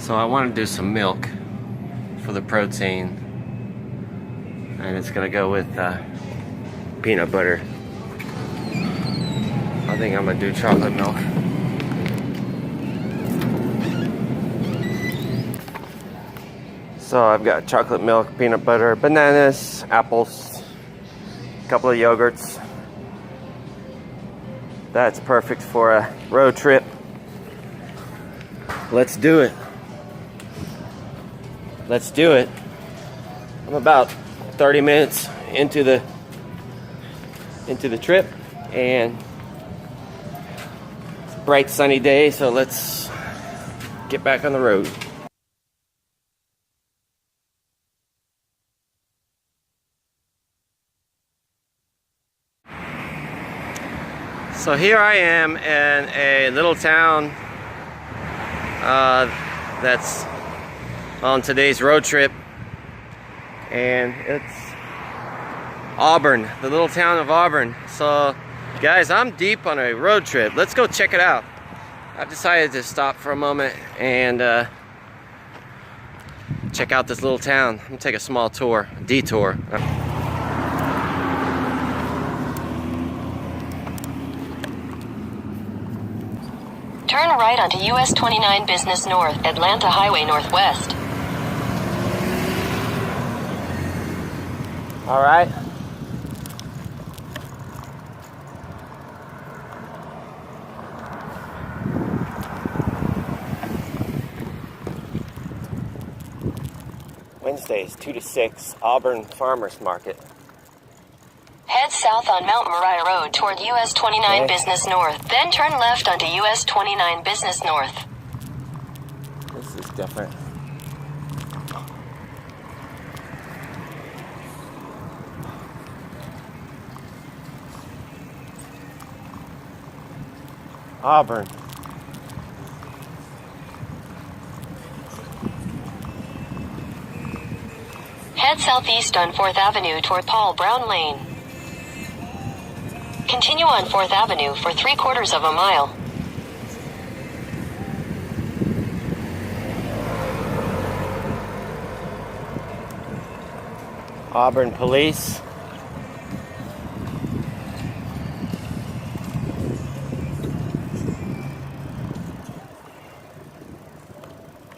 So I want to do some milk for the protein, and it's gonna go with peanut butter. I think I'm gonna do chocolate milk. So I've got chocolate milk, peanut butter, bananas, apples, a couple of yogurts. That's perfect for a road trip. Let's do it. Let's do it. I'm about 30 minutes into the trip, and it's a bright sunny day, so let's get back on the road. So here I am in a little town that's on today's road trip, and it's Auburn, the little town of Auburn. So guys, I'm deep on a road trip. Let's go check it out. I've decided to stop for a moment and check out this little town. I'm gonna take a small tour, detour. Turn right onto US 29 Business North, Atlanta Highway Northwest. All right. Wednesdays, 2 to 6, Auburn Farmers Market. Head south on Mount Moriah Road toward US 29 Business North. Then turn left onto US 29 Business North. This is different. Auburn. Head southeast on 4th Avenue toward Paul Brown Lane. Continue on 4th Avenue for 3/4 of a mile. Auburn Police.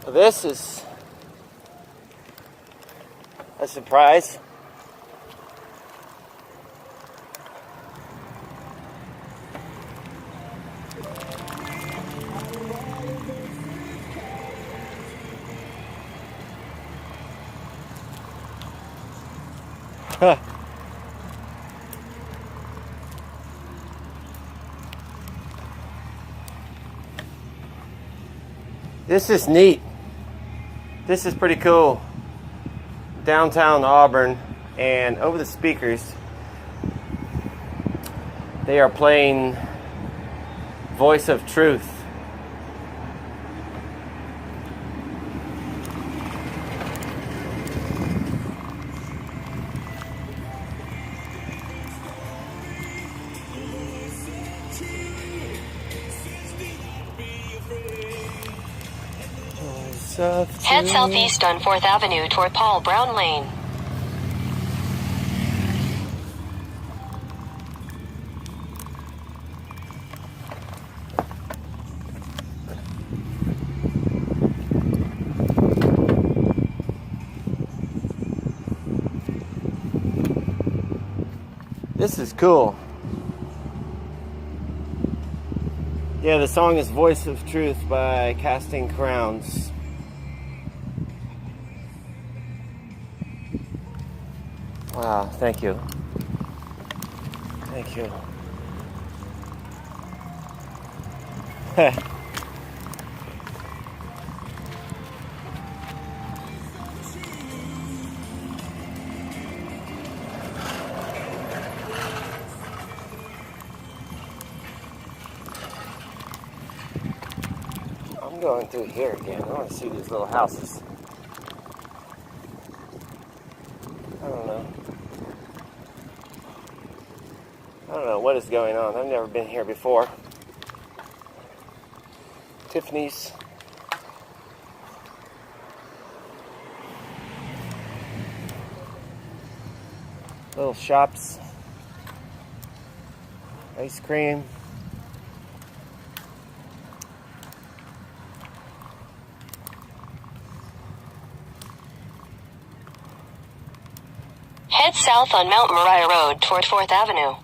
This is a surprise. Huh. This is neat. This is pretty cool. Downtown Auburn, and over the speakers they are playing Voice of Truth. Head southeast on 4th Avenue toward Paul Brown Lane. This is cool. Yeah, the song is Voice of Truth by Casting Crowns. Wow, thank you. Thank you. I'm going through here again. I want to see these little houses. I don't know what is going on. I've never been here before. Tiffany's. Little shops. Ice cream. Head south on Mount Moriah Road toward 4th Avenue.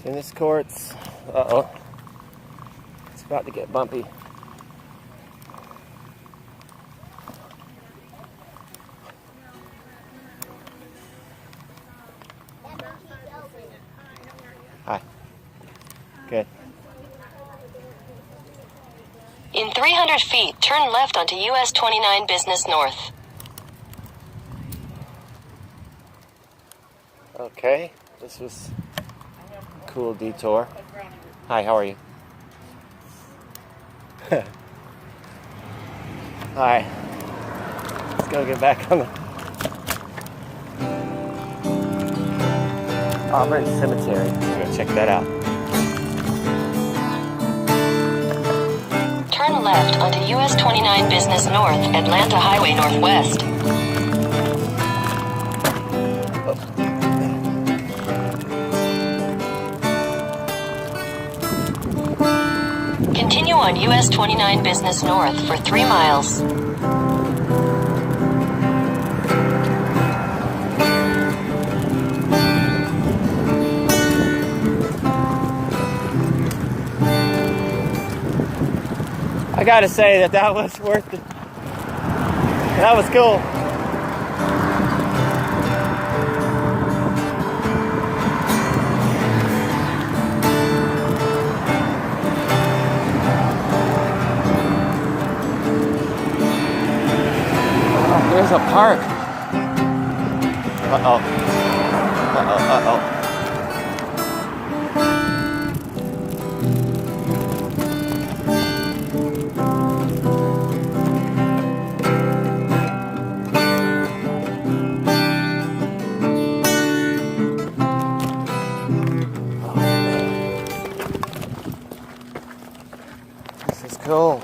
Tennis courts. Uh-oh. It's about to get bumpy. Hi. Good. In 300 feet, turn left onto US 29 Business North. Okay, this was a cool detour. Hi, how are you? Hi. Let's go get back on the Auburn Cemetery. We're gonna check that out. Turn left onto US 29 Business North, Atlanta Highway Northwest. Continue on US 29 Business North for 3 miles. I gotta say that was worth it. That was cool. Oh, there's a park. Uh-oh. Uh-oh, uh-oh. This is cool.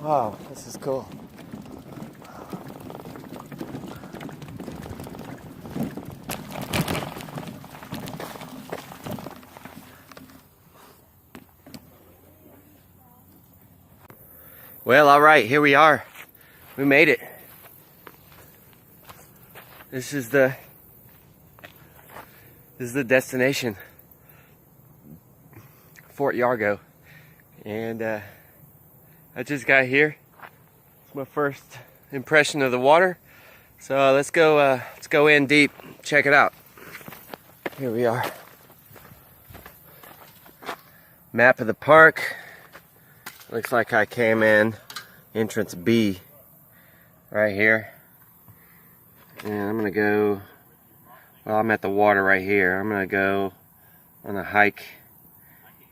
Wow, this is cool. Well, all right, here we are. We made it. This is the destination, Fort Yargo, and I just got here. It's my first impression of the water, so let's go in deep, check it out. Here we are. Map of the park. Looks like I came in entrance B right here, and I'm gonna go, well, I'm at the water right here. I'm gonna go on a hike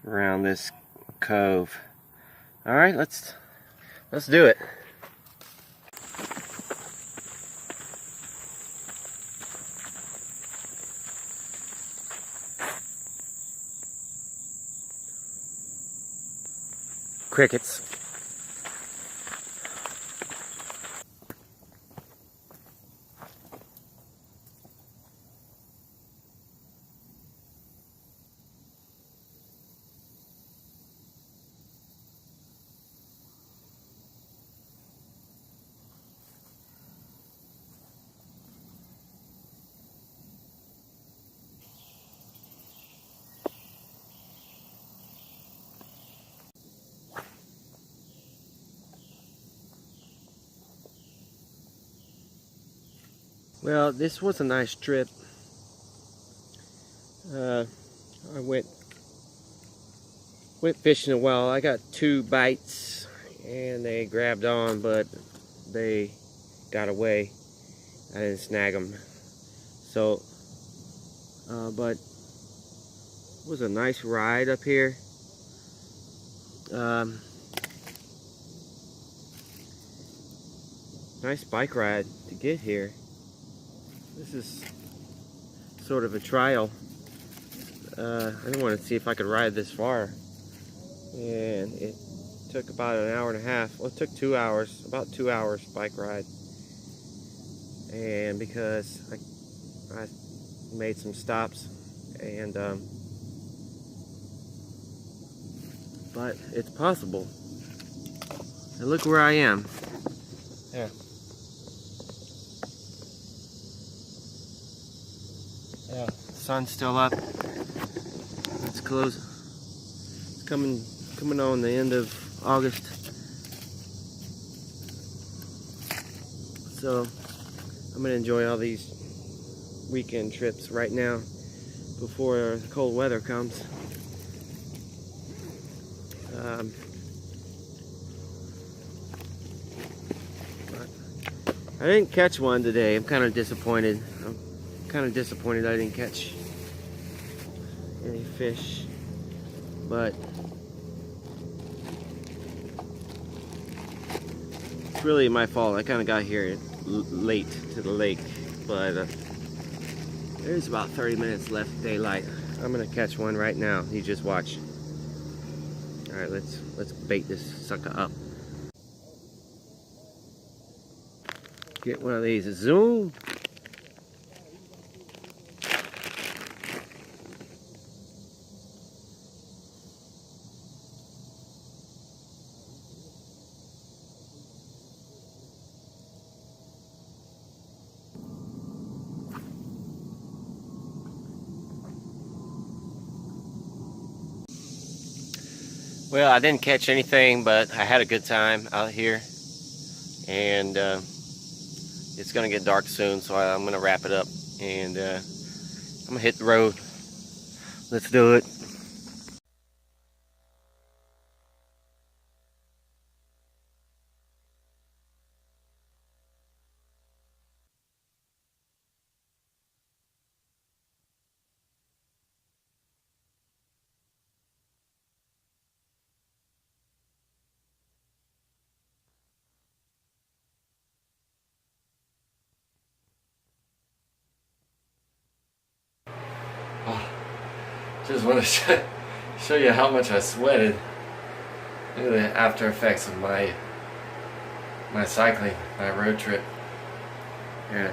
around this cove. All right, let's do it. Crickets. Well, this was a nice trip. I went fishing a while. I got 2 bites and they grabbed on, but they got away. I didn't snag them. So, but it was a nice ride up here. Nice bike ride to get here. This is sort of a trial. I didn't want to see if I could ride this far, and it took about an hour and a half. Well, it took 2 hours, about 2 hours bike ride. And because I made some stops, and but it's possible. And look where I am. Yeah. Yeah, sun's still up. It's close. It's coming on the end of August. So I'm gonna enjoy all these weekend trips right now before the cold weather comes. I didn't catch one today. I'm kind of disappointed. I'm kind of disappointed I didn't catch any fish, but it's really my fault. I kind of got here late to the lake, but there's about 30 minutes left of daylight. I'm gonna catch one right now. You just watch. All right, let's bait this sucker up. Get one of these. Zoom. Well, I didn't catch anything, but I had a good time out here, and it's gonna get dark soon, so I'm gonna wrap it up, and I'm gonna hit the road. Let's do it. Oh, just want to show you how much I sweated. Look at the after effects of my cycling, my road trip. Yeah.